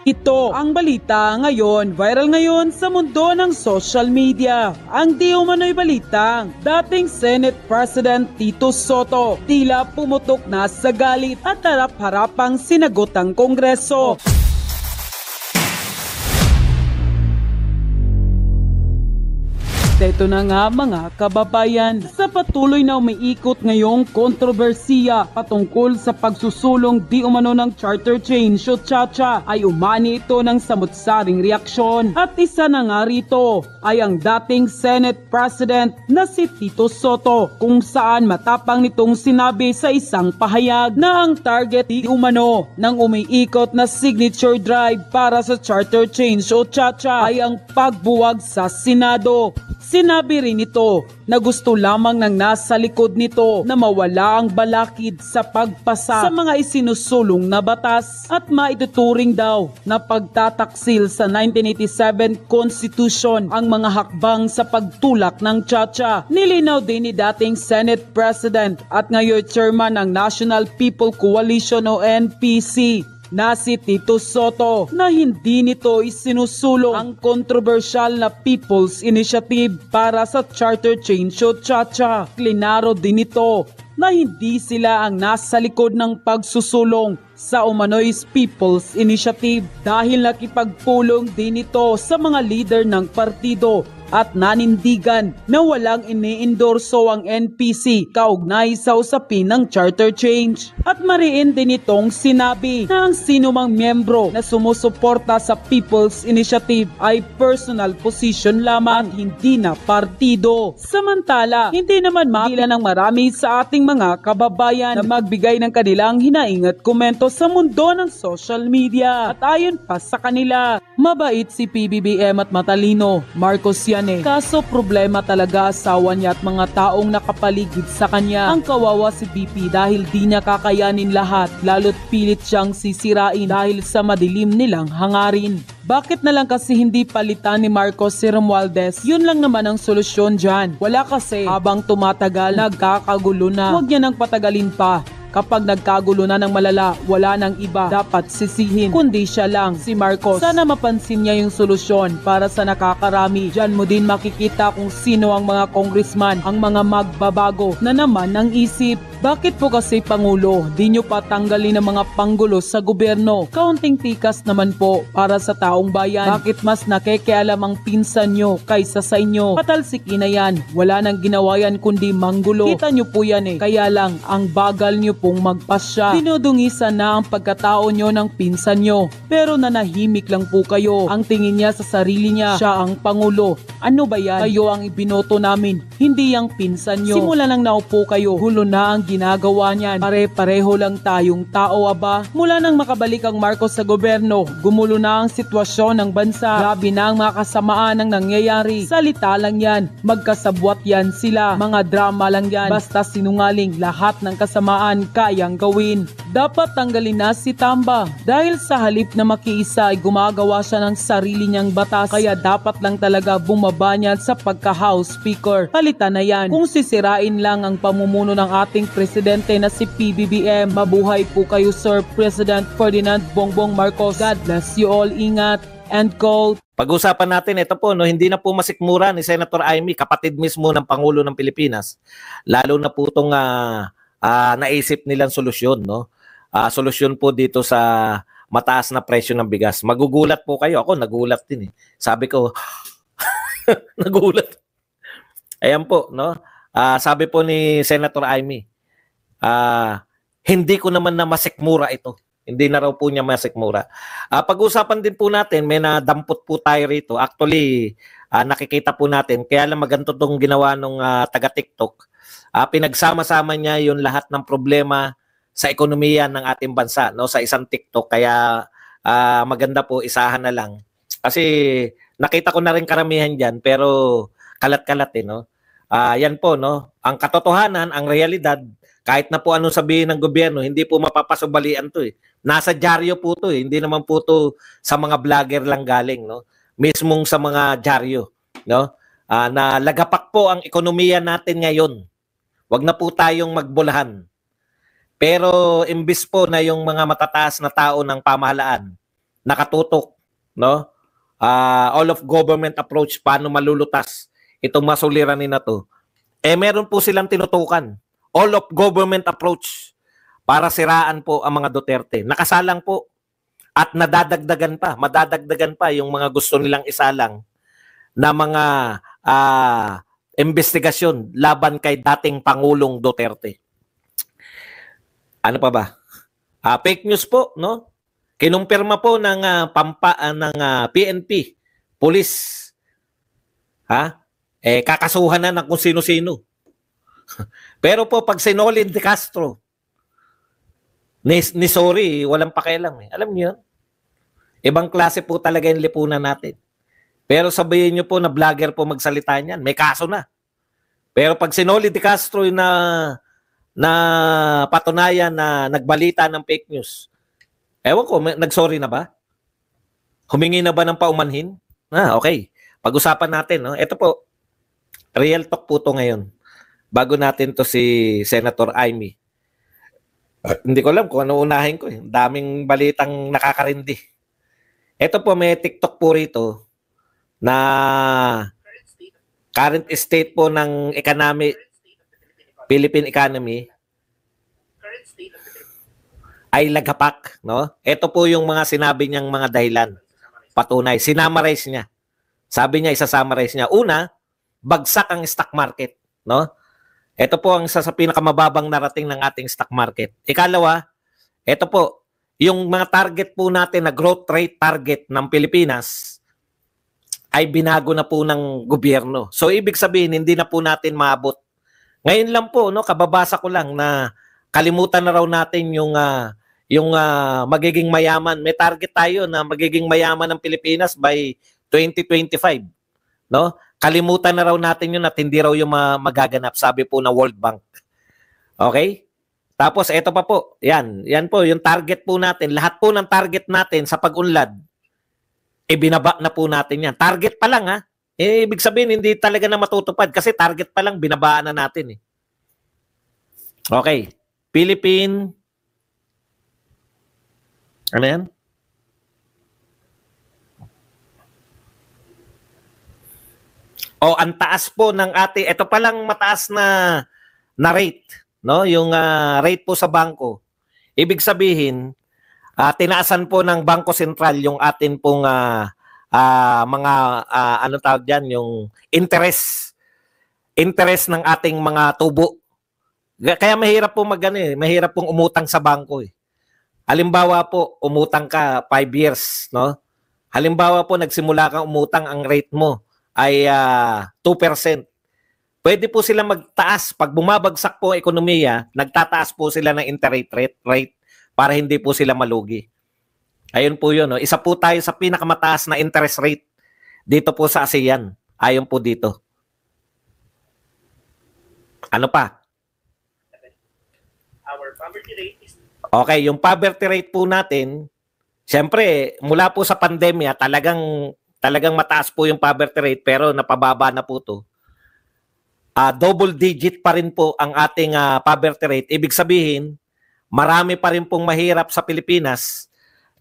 Ito ang balita ngayon, viral ngayon sa mundo ng social media. Ang di umano'y balitang dating Senate President Tito Soto tila pumutok na sa galit at harap-harapang sinagot ang Kongreso. Ito na nga mga kababayan, sa patuloy na umiikot ngayong kontrobersiya patungkol sa pagsusulong di umano ng charter change o Chacha ay umani ito ng samut-saring reaksyon. At isa na nga rito ay ang dating Senate President na si Tito Soto, kung saan matapang nitong sinabi sa isang pahayag na ang target di umano ng umiikot na signature drive para sa charter change o Chacha ay ang pagbuwag sa Senado. Sinabi rin ito na gusto lamang ng nasa likod nito na mawala ang balakid sa pagpasa sa mga isinusulong na batas at maituturing daw na pagtataksil sa 1987 Constitution ang mga hakbang sa pagtulak ng Chacha. Nilinaw din ni dating Senate President at ngayon Chairman ng National People Coalition o NPC na si Tito Soto na hindi nito isinusulong ang kontrobersyal na People's Initiative para sa charter change o Chacha. Klinaro din ito na hindi sila ang nasa likod ng pagsusulong sa umano'y People's Initiative dahil nakipagpulong din ito sa mga leader ng partido at nanindigan na walang iniendorso ang NPC kaugnay sa usapin ng charter change. At mariin din itong sinabi na ang sinumang miyembro na sumusuporta sa People's Initiative ay personal position lamang at hindi na partido. Samantala, hindi naman makila ng marami sa ating mga kababayan na magbigay ng kanilang hinaing at komento sa mundo ng social media. At ayon pa sa kanila, mabait si PBBM at matalino, Marcos yan eh. Kaso problema talaga asawa niya at mga taong nakapaligid sa kanya. Ang kawawa si BP dahil di niya kakayanin lahat, lalo't pilit siyang sisirain dahil sa madilim nilang hangarin. Bakit na lang kasi hindi palitan ni Marcos si Romualdez? Yun lang naman ang solusyon dyan. Wala kasi, habang tumatagal, nagkakagulo na. Huwag niya nang patagalin pa. Kapag nagkagulo na ng malala, wala nang iba dapat sisihin, kundi siya lang, si Marcos. Sana mapansin niya yung solusyon para sa nakakarami. Diyan mo din makikita kung sino ang mga congressman, ang mga magbabago na naman ng isip. Bakit po kasi Pangulo, di nyo patanggalin ang mga panggulo sa gobyerno? Kaunting tikas naman po para sa taong bayan. Bakit mas nakikialam ang pinsan nyo kaysa sa inyo? Patalsikin na yan, wala nang ginawa yan kundi manggulo. Kita nyo po yan eh, kaya lang ang bagal nyo pong magpasya. Dinudungisan na ang pagkatao nyo ng pinsan nyo, pero nanahimik lang po kayo. Ang tingin niya sa sarili niya, siya ang Pangulo. Ano ba yan? Kayo ang ibinoto namin, hindi ang pinsan nyo. Simula nang naupo kayo, hulo na ang ginagawa niyan. Pare-pareho lang tayong tao aba. Mula nang makabalik ang Marcos sa gobyerno, gumulo na ang sitwasyon ng bansa. Grabe na ang mga kasamaan ng nangyayari. Salita lang yan, magkasabwat yan sila. Mga drama lang yan, basta sinungaling. Lahat ng kasamaan kayang gawin. Dapat tanggalin na si Tamba dahil sa halip na makiisa ay gumagawa siya ng sarili niyang batas, kaya dapat lang talaga bumaba niyan sa pagka-House Speaker. Palitan na yan. Kung sisirain lang ang pamumuno ng ating presidente na si PBBM, mabuhay po kayo Sir President Ferdinand Bongbong Marcos. God bless you all. Ingat. End quote. Pag-usapan natin ito po, no, hindi na po masikmura ni Senator Amy, kapatid mismo ng Pangulo ng Pilipinas. Lalo na po itong naisip nilang solusyon, no? Solusyon po dito sa mataas na presyo ng bigas. Magugulat po kayo. Ako nagulat din eh. Sabi ko, nagulat. Ayan po, no? Sabi po ni Senator Amy, hindi ko naman na masikmura ito. Hindi na raw po niya masikmura. Pag-usapan din po natin, may nadampot po tayo rito. Actually, nakikita po natin, kaya lang maganto itong ginawa ng taga-TikTok. Pinagsama-sama niya yung lahat ng problema sa ekonomiya ng ating bansa, no, sa isang TikTok. Kaya maganda po, isahan na lang. Kasi nakita ko na rin karamihan diyan, pero kalat-kalat eh, no. Yan po, no. Ang katotohanan, ang realidad, kahit na po anong sabihin ng gobyerno, hindi po mapapasubalian to eh. Nasa dyaryo po to eh. Hindi naman po to sa mga vlogger lang galing, no. Mismong sa mga dyaryo, no. Na lagapak po ang ekonomiya natin ngayon. Wag na po tayong magbulahan. Pero imbis po na yung mga matataas na tao ng pamahalaan nakatutok, no? All of government approach, paano malulutas itong masuliranin na to. Meron po silang tinutukan. All of government approach para siraan po ang mga Duterte. Nakasalang po at madadagdagan pa yung mga gusto nilang isalang na mga investigasyon laban kay dating Pangulong Duterte. Ano pa ba? Fake news po, no? Kinumpirma po ng PNP, police. Kakasuhan na ng kung sino-sino. Pero po pag sinolid de Castro, ni sorry, walang pakialam eh. Alam niyo yun? Ibang klase po talaga yung lipunan natin. Pero sabihin niyo po na vlogger po magsalita niyan, may kaso na. Pero pag sinolid de Castro na patunayan na nagbalita ng fake news, ewan ko, nagsorry na ba? Humingi na ba ng paumanhin? Okay. Pag-usapan natin. No? Ito po, real talk po to ngayon. Bago natin to si Senator Amy. Hindi ko alam kung ano unahin ko. Daming balitang nakakarindi. Ito po, may TikTok po rito na current state po ng economy, Philippine economy ay lagapak, no? Ito po yung mga sinabi niyang mga dahilan. Patunay, sinamarize niya. Sabi niya, isa-summarize niya. Una, bagsak ang stock market, no? Ito po ang isa sa pinakamababang narating ng ating stock market. Ikalawa, ito po, yung mga target po natin na growth rate target ng Pilipinas ay binago na po ng gobyerno. So ibig sabihin, hindi na po natin maabot. Ngayon lang po, no, kababasa ko lang na kalimutan na raw natin yung magiging mayaman. May target tayo na magiging mayaman ng Pilipinas by 2025, no? Kalimutan na raw natin yun at hindi raw yung magaganap, sabi po na World Bank. Okay? Tapos ito pa po, yan po yung target po natin. Lahat po ng target natin sa pag-unlad, binaba na po natin yan. Target pa lang ibig sabihin hindi talaga na matutupad kasi target pa lang binabaan na natin eh. Okay. Philippine, ano yan? Ang taas po ng ito pa lang mataas na rate, no? Yung rate po sa bangko. Ibig sabihin, tinaasan po ng Bangko Sentral yung atin pong mga ano tawag diyan, yung interest ng ating mga tubo. Kaya mahirap po mahirap pong umutang sa bangko eh. Halimbawa po, umutang ka 5 years, no? Halimbawa po nagsimula kang umutang, ang rate mo ay 2%. Pwede po sila magtaas. Pag bumabagsak po ang ekonomiya, nagtataas po sila ng interest rate para hindi po sila malugi. Ayun po yun. No? Isa po tayo sa pinakamataas na interest rate dito po sa ASEAN. Ayon po dito. Ano pa? Our poverty rate is... Okay, yung poverty rate po natin, siyempre, mula po sa pandemya, talagang mataas po yung poverty rate pero napababa na po to. Double digit pa rin po ang ating poverty rate. Ibig sabihin, marami pa rin pong mahirap sa Pilipinas.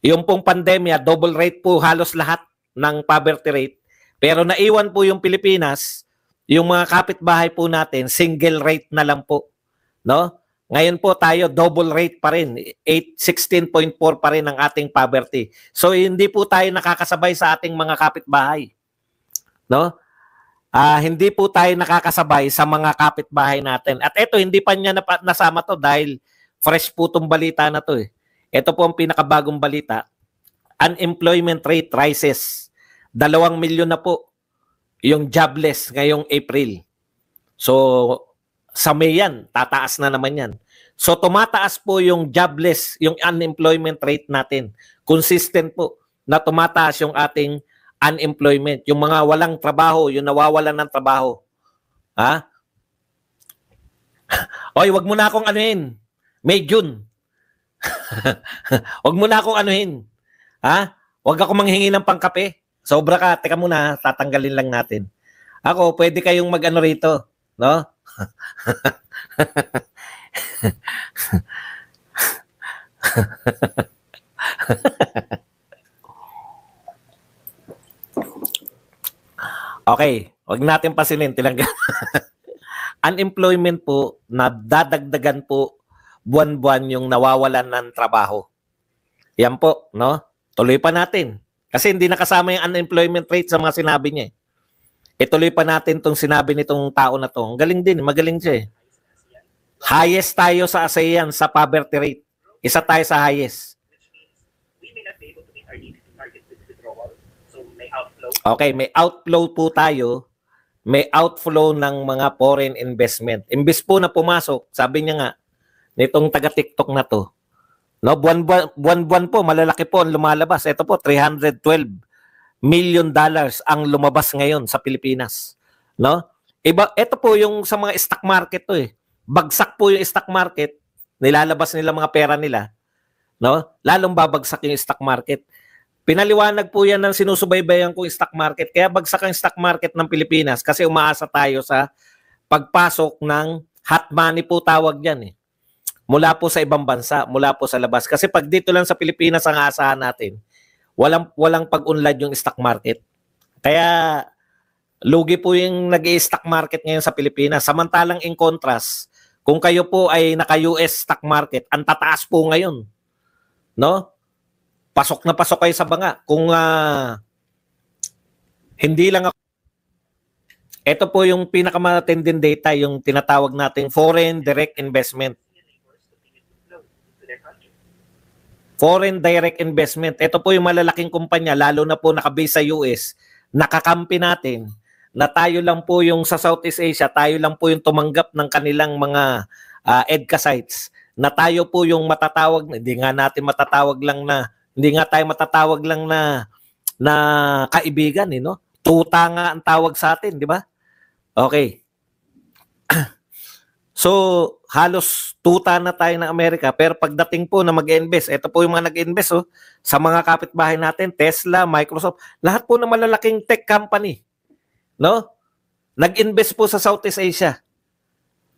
Yung pong pandemya, double rate po halos lahat ng poverty rate. Pero naiwan po yung Pilipinas, yung mga kapitbahay po natin, single rate na lang po. No? Ngayon po tayo, double rate pa rin. 16.4 pa rin ang ating poverty. So hindi po tayo nakakasabay sa ating mga kapitbahay. No? Hindi po tayo nakakasabay sa mga kapitbahay natin. At ito, hindi pa niya nasama to dahil fresh po itong balita na to eh. Ito po ang pinakabagong balita. Unemployment rate rises. 2 milyon na po yung jobless ngayong April. So, sa May yan, tataas na naman yan. So, tumataas po yung jobless, yung unemployment rate natin. Consistent po na tumataas yung ating unemployment. Yung mga walang trabaho, yung nawawalan ng trabaho. Oy, wag mo na akong anuhin. May June. Wag mo na akong anuhin. Wag ako manghingi ng pangkape. Sobra ka. Teka muna, tatanggalin lang natin. Ako, pwede kayong mag-ano rito. No? Okay, wag natin pasilin. Unemployment po, na dadagdagan po buwan-buwan yung nawawalan ng trabaho. Yan po, no? Tuloy pa natin. Kasi hindi nakasama yung unemployment rate sa mga sinabi niya. Ituloy pa natin tong sinabi nitong tao na to. Ang galing din, magaling siya eh. Highest tayo sa ASEAN sa poverty rate. Isa tayo sa highest. Okay, may outflow po tayo. May outflow ng mga foreign investment. Imbes po na pumasok, sabi niya nga, nitong taga-TikTok na to, no, buwan-buwan po, malalaki po ang lumalabas. Ito po, $312 million ang lumabas ngayon sa Pilipinas. No? Ito po yung sa mga stock market to eh. Bagsak po yung stock market, nilalabas nila mga pera nila. No? Lalong babagsak yung stock market. Pinaliwanag po yan ng sinusubaybayan kong stock market. Kaya bagsak ang stock market ng Pilipinas kasi umaasa tayo sa pagpasok ng hot money po tawag yan eh. Mula po sa ibang bansa, mula po sa labas. Kasi pag dito lang sa Pilipinas ang aasahan natin, walang pag-unlad yung stock market. Kaya lugi po yung nag-i-stock market ngayon sa Pilipinas. Samantalang in contrast, kung kayo po ay naka-US stock market, ang tataas po ngayon. No? Pasok na pasok kayo sa banga. Kung hindi lang ako. Ito po yung pinakamatinding data, yung tinatawag nating foreign direct investment. Foreign direct investment. Ito po yung malalaking kumpanya, lalo na po nakabase sa US, nakakampi natin na tayo lang po yung sa Southeast Asia, tayo lang po yung tumanggap ng kanilang mga EDCA sites, na tayo po yung matatawag, hindi nga tayo matatawag lang na kaibigan, eh, no? Tuta nga ang tawag sa atin, di ba? Okay. So, halos tuta na tayo ng Amerika, pero pagdating po na mag-invest, ito po yung mga nag-invest sa mga kapitbahay natin, Tesla, Microsoft, lahat po ng malalaking tech company, no? Nag-invest po sa Southeast Asia.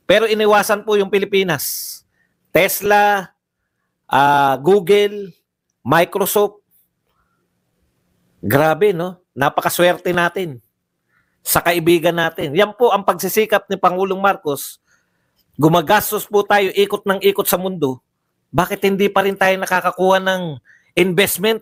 Pero iniwasan po yung Pilipinas. Tesla, Google, Microsoft. Grabe, no? Napakaswerte natin sa kaibigan natin. Yan po ang pagsisikap ni Pangulong Marcos. Gumagastos po tayo ikot ng ikot sa mundo. Bakit hindi pa rin tayo nakakakuha ng investment?